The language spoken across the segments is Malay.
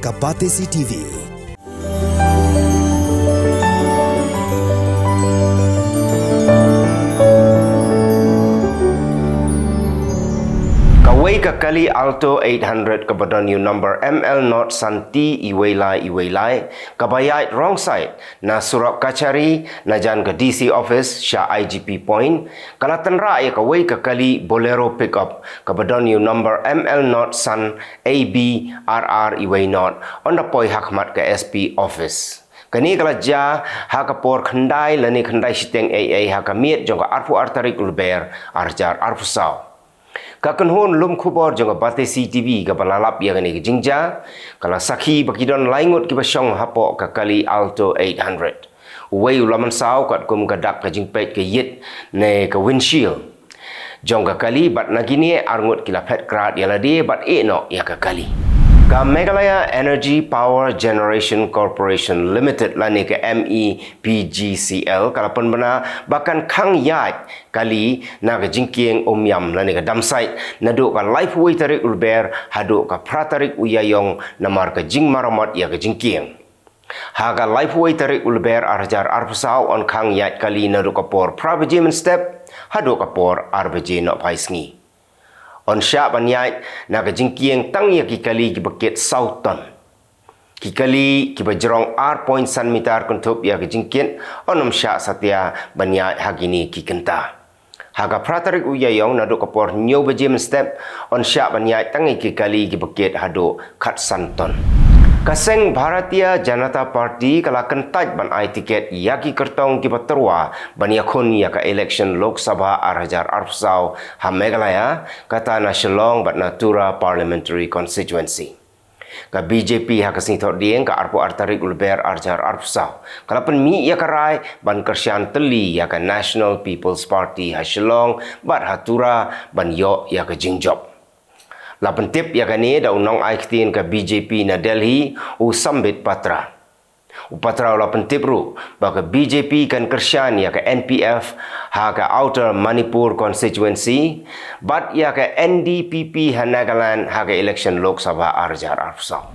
ka Batesi TV. Kawai ka kali Alto 800 kepada new number ML Not Santi Iwailai kabayait wrong side na Surab Kachari na jan ke DC office Sha IGP point kalatan ra ya kawai ka kali Bolero pickup kepada new number ML Not San AB RR Iwai Not on the poi hakmat ke SP office. Kani kala ja ha ka por khandai lani khandai siteng AA ha ka miet jong ka arfu artarik ulber arjar arfu saw. Kakenhon lum kubor jong Batesi TV ka balalap ya gani jingja kala sakhi bakidon laingut ki basyong hapo ka kali Alto 800 uwei ulaman saw kat kum gadak ka jingpet ke yit ne ka windshield jong ka kali bat nagini arngut kila pet krat ya ladi bat no ya ka kali ka Meghalaya Energy Power Generation Corporation Limited lani ke MEPGCL kalapan bana bahkan kang yat kali na ka jingking umyam lani ka damsite nadu ka lifeway tarik ulber hadu ka pratarik uyayong namar ka jing maramat ya ka jingking haga lifeway tarik ulber arjar arpusaw on kang yat kali nadu ka por prabajiman step hadu ka por arbaji no paisngi on sya banyai na ka jingkieng tang ya kikali ki baket sauton kikali ki bajrong r san meter kuntup ya ka jingkien onom sya satya banyai hagini ki kenta haga pratarik uyayong na do kapor nyo bajim step on sya banyai tang kikali ki baket hado khat santon Kaseng Bharatiya Janata Party kala kentaj ban ai tiket yaki kertong ki paterwa ban yakun ya ka election Lok Sabha arhajar arfsau ha Meghalaya kata na Shillong bat Natura Parliamentary Constituency. Ka BJP ha kasing thot dieng ka arpu artarik ulber arjar arfsau. Kala pen mi ya karai ban kersyan teli ya ka National People's Party ha Shillong bat Hatura ban yo ya ka Jingjob. Lapan tip ya kani da unang aiktin ka BJP na Delhi u sambit patra. Upatra lapan tip ru baka BJP kan kersyan ya ka NPF ha ka Outer Manipur constituency but ya ka NDPP ha Nagaland ha ka election Lok Sabha arjar arfsaw.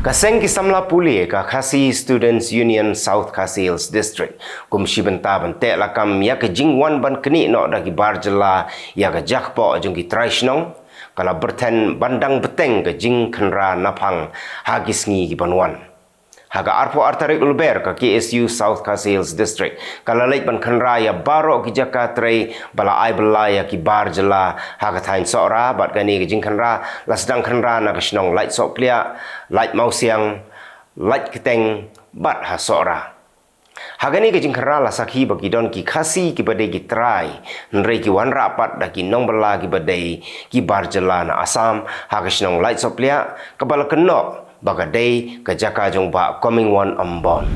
Kaseng kisamla puli ka Khasi Students Union South Khasi Hills District kum shibenta bante lakam ya ka jingwan ban keni no da ki barjela ya ka jakpo jung ki traishnong kala berten bandang beteng ke jing kenra napang hagisngi ki banwan haga arpo artarik ulber ka KSU South Khasi Hills District kala leit ban kenra ya baro ki jakatre bala ai bala ya ki barjela haga thain sora bat gani ki jing kenra lasdang kenra na kasnong light sok klia light mausiang light kiteng bat ha sora Hagani ke jingkara la sakhi bagi don ki khasi ki badai ki trai nrei ki wan rapat da ki nong bala ki badai ki barjala na Assam hagasnong light soplia kabal kenok bagadai ke jaka jong ba coming one ambon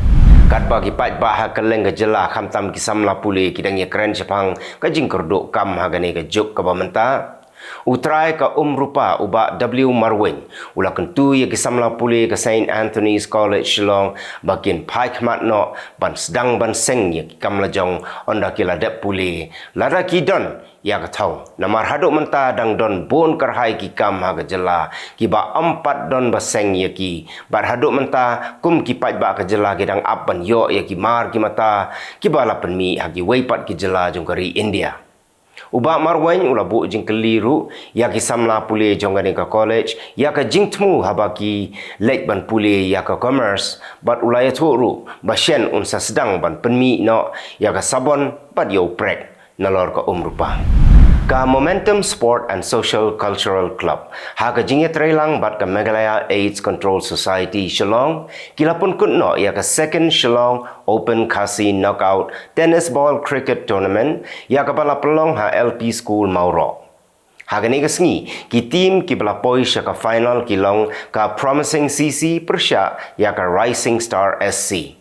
kat bagi pat ba ha keleng ke jela khamtam ki samla puli ki dang ye kren chapang ke jingkerduk kam hagani ke juk ka bamenta Utrai ka rupa uba W Marwin ula kentu ya kisamla puli ke St Anthony's College Shillong bakin Pike Matno ban sedang ban seng ya kam lajong onda kila dep puli lara ki don ya ka thau namar haduk menta dang don bon karhai ki kam ha jela ki ba 4 don baseng ya ki bar haduk menta kum ki pat ba ka jela ki dang ap ban yo ya ki mar ki mata ki bala pen mi ha ki weipat ki jela jong kari India Uba Marwain ula bu jing keliru ya ki samla puli jongani ka college ya ka jingtmu habaki lek ban puli ya ka commerce bat ulaya thuru basyen unsa sedang ban penmi no ya ka sabon bat yo prek nalor ka rupa ka Momentum Sport and Social Cultural Club ha ka jingya trailang bat ka Meghalaya AIDS Control Society Shillong kilapun kunno ya ka second Shillong Open Khasi Knockout Tennis Ball Cricket Tournament ya ka bala pelong ha LP School Mauro Hagani kasngi ki team ki bala poi sya ka final kilong ka Promising CC persya ya ka Rising Star SC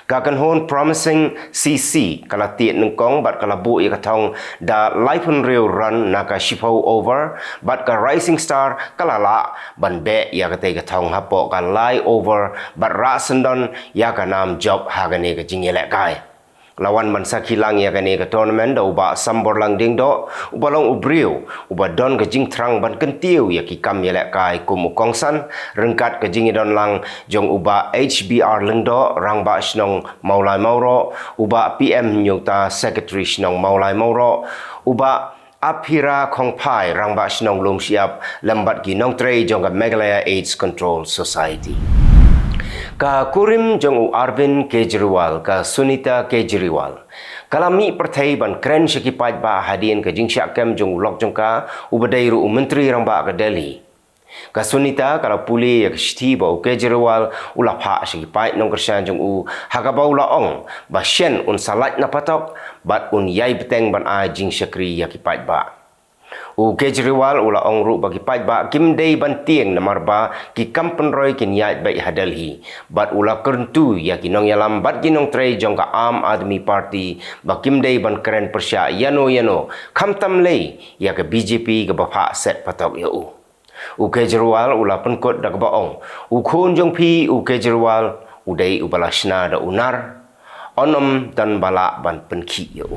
Kakanhon Promising CC kala tiet nengkong bat kala bu ya katong da Lifeon Rail Run naka shipau over bat ka Rising Star kala la ban be ya katay katong hapo ka lie over bat ra sendon ya ka nam job hagani ka jingilek kai lawan mansa kilang ya kani ka tournament da uba sambor lang ding do uba long ubriu uba don ka jing trang ban kentiu ya ki kam ya lek kai kum kongsan rengkat ka jing don lang jong uba HBR leng do rang ba snong maulai mauro uba PM nyuta secretary snong maulai mauro uba Aphira Kongpai rang ba snong lum siap lambat ki nong tre jong ka Meghalaya AIDS Control Society ka kurim jong u Arvind Kejriwal ka Sunita Kejriwal kalami pertai ban kren syakipaj ba hadin ka jingsyak kem jong ulok jong ka ubadai ru menteri rang ba ka Delhi ka Sunita kala puli ya kshti ba Kejriwal ula pha syakipaj nong kersan jong u hagabau laong ba shen un salat na patok bat un yai beteng ban a jingsyakri yakipaj ba u Kejriwal ula ong ru bagi paj ba kim dei ban tieng na marba ki kampen roy kin yai bai hadalhi bat ula kerntu ya kinong yalam bat kinong tre jong ka Aam Aadmi Party ba kim dei ban keren persya yano khamtam lei ya ka BJP ka bapha set patok ya u Kejriwal ula penkot da ka baong u khon jong phi u Kejriwal udai ubalashna da unar onom dan bala ban penkhi ya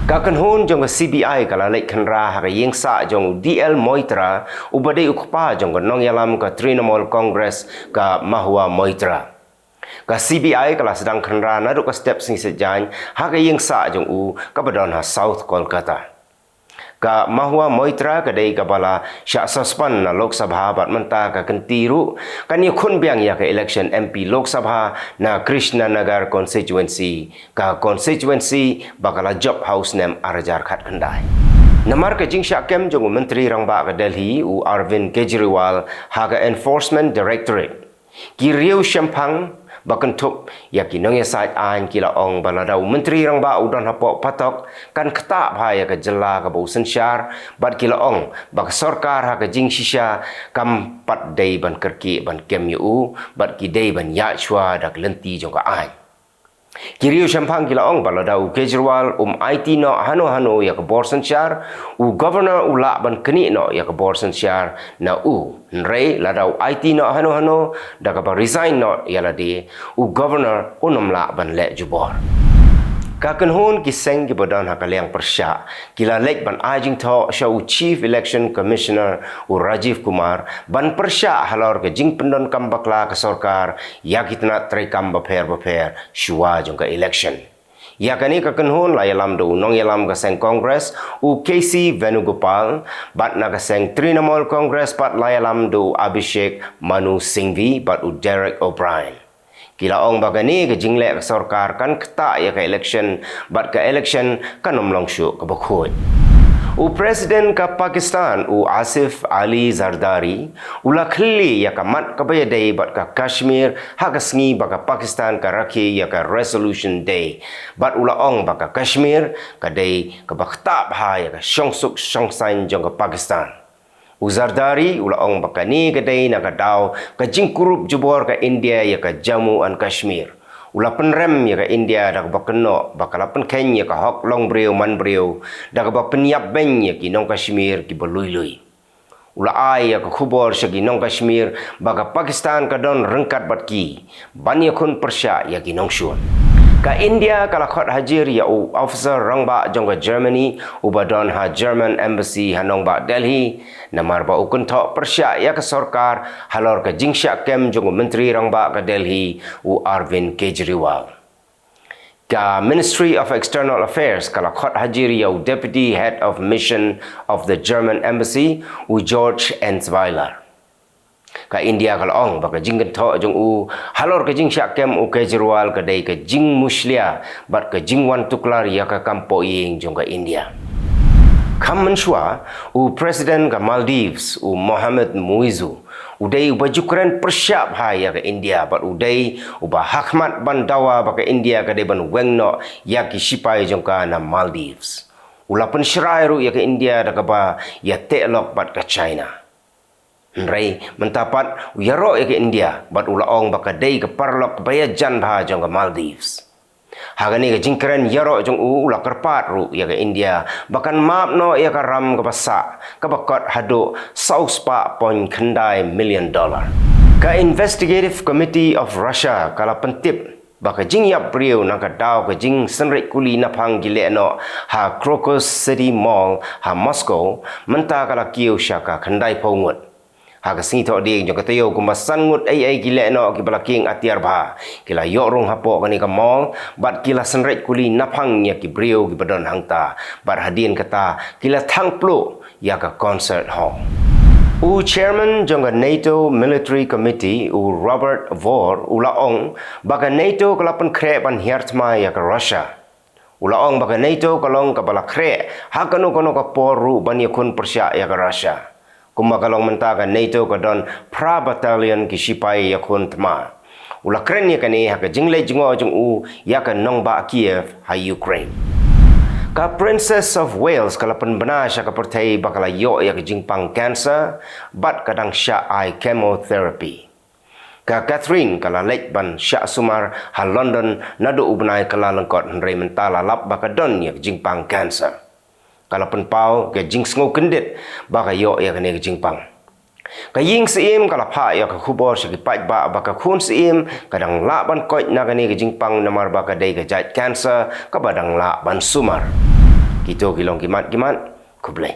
Kakan hon jong CBI kala lek khanra ha yeng sa jong DL Moitra ubade ukpa jong nong yalam ka Trinamool Congress ka Mahua Moitra ka CBI kala sedang khanra na ka step sing sejan ha yeng sa jong u ka badon ha South Kolkata ka Mahua Moitra ka dei ka bala sya suspend na Lok Sabha bat menta ka kentiru kan khun biang ya ka election MP Lok Sabha na Krishna Nagar constituency bakala job house nem arajar khat khandai namar ka jingsya kem jong menteri rang ba ka Delhi u Arvind Kejriwal ha ka enforcement directorate ki riu shampang bakentup ya kinong ya sait an kila ong baladau menteri rang ba udan hapo patok kan keta bhaya ka jela ka bau sensyar bat kila ong bak sarkar ha ka jing shisha kam pat dei ban kerki ban kem yu bat ki dei ban ya chwa dak lenti jong ka ai Kiriu shampang kila ong baladau Kejriwal IT no hano ya ka bor sensyar u governor ula ban keni no ya ka bor sensyar na u nrei ladau IT no hano da ka resign no ya ladi u governor unom la ban le jubor Kakan hon kiseng ki badan ha kaliang persya kila lek ban ajing tho show chief election commissioner u Rajiv Kumar ban persya halor ke jing pendon kam bakla ke sarkar ya kitna tre kam baper shua jong ka election ya kani kakan hon la yalam do nong yalam ka seng congress u KC Venugopal bat na ka seng Trinamool Congress pat la yalam do Abhishek Manu Singhvi bat u Derek O'Brien Kila ong bagani ke jingle ke sarkar kan keta ya ke election bat ke election kan omlong syu ke bakhoi u presiden ka Pakistan u Asif Ali Zardari ula khli ya ka mat ka bayadai bat ka Kashmir ha ka sngi ba ka Pakistan ka rakhi ya ka resolution day bat ula ong ba ka Kashmir ka dei ka bakhta bha ya ka shongsuk shongsain jong ka Pakistan Uzardari ula ong bakani kadai na kadao ka jingkurup jubor ka India ya ka Jammu and Kashmir. Ula penrem ya ka India da ka bakeno bakala penken ya ka hok long breu man breu da ka penyap ben ya ki nong Kashmir ki belui-lui. Ula ai ya ka khubor sa ki nong Kashmir baka Pakistan ka don rengkat bat ki ban ya khun persya ya ki nong syun. Ka India kala khot hajir ya u officer rangba jong ka Germany u badon ha German embassy hanong ba Delhi namar ba ukun tho persya ya ka sarkar halor ka jingsya kem jong menteri rangba ka Delhi u Arvind Kejriwal ka Ministry of External Affairs kala khot hajir ya u deputy head of mission of the German embassy u George Ensweiler ka India kala ong baka jinggan tho jong u halor ka jing syak kem u Kejriwal ka dei ka jing muslia bat ka jingwan tuklar ya ka kampo ying jong ka India kam menshwa u president ka Maldives u Mohammed Muizu udai bajukran persyap ha ya ka India bat udai uba Ahmad Bandawa baka India ka dei ban wengno ya ki sipai jong ka na Maldives ula pen syrai ru ya ka India da ka ba ya telok bat ka China Nrai mentapat uyaro ya ke India bat ula ong baka dei ke parlok baya jan bah jong ke Maldives. Hagani ke jingkeren yaro jong ula kerpat ru ya ke India bahkan map no ya ke ram ke pasak ke bakot hadu $6.2 million. Ka Investigative Committee of Russia kala pentip baka jing yap brio nang ka daw ka jing senrik kuli napang gile no ha Crocus City Mall ha Moscow menta kala kiu syaka khandai pongut ha ka singi tho ding jong ka tayo kumasan ngut ai gile no ki balaking atiar ba kila yorong hapo kani ka mall bat kila senrik kuli napang nya ki brio ki badon hangta bat hadin kata kila thang plu ya ka concert hall. Chairman jong NATO Military Committee Robert Vore laong baka NATO kalapan kre ban hiertma ya ka Russia. Laong baka NATO kalong kabala kre hakano kono ka poru ban yakun persya ya ka Russia. Kumakalong mentaga NATO kadon pra battalion ki sipai yakun tma. Kren ya kani haka jingle jingo jong ya ka nongba Kiev ha Ukraine. Ka Princess of Wales kalapan bana siya ka pertay bakala yo ya ka jingpang cancer bat kadang siya ay chemotherapy. Ka Catherine kala late ban siya sumar ha London nado ubnay kala lengkot henry mentala lap baka don ya ka jingpang cancer. Kalapan pau ka jing sngo kendit baka yo ya ka ne ka jingpang. Kaying siim kalapa ya ka khubor sa kipat ba baka khun siim kadang laban koit na kani ka jingpang namar baka day ka jait cancer kabadang laban sumar. Kito kilong kimat kublay.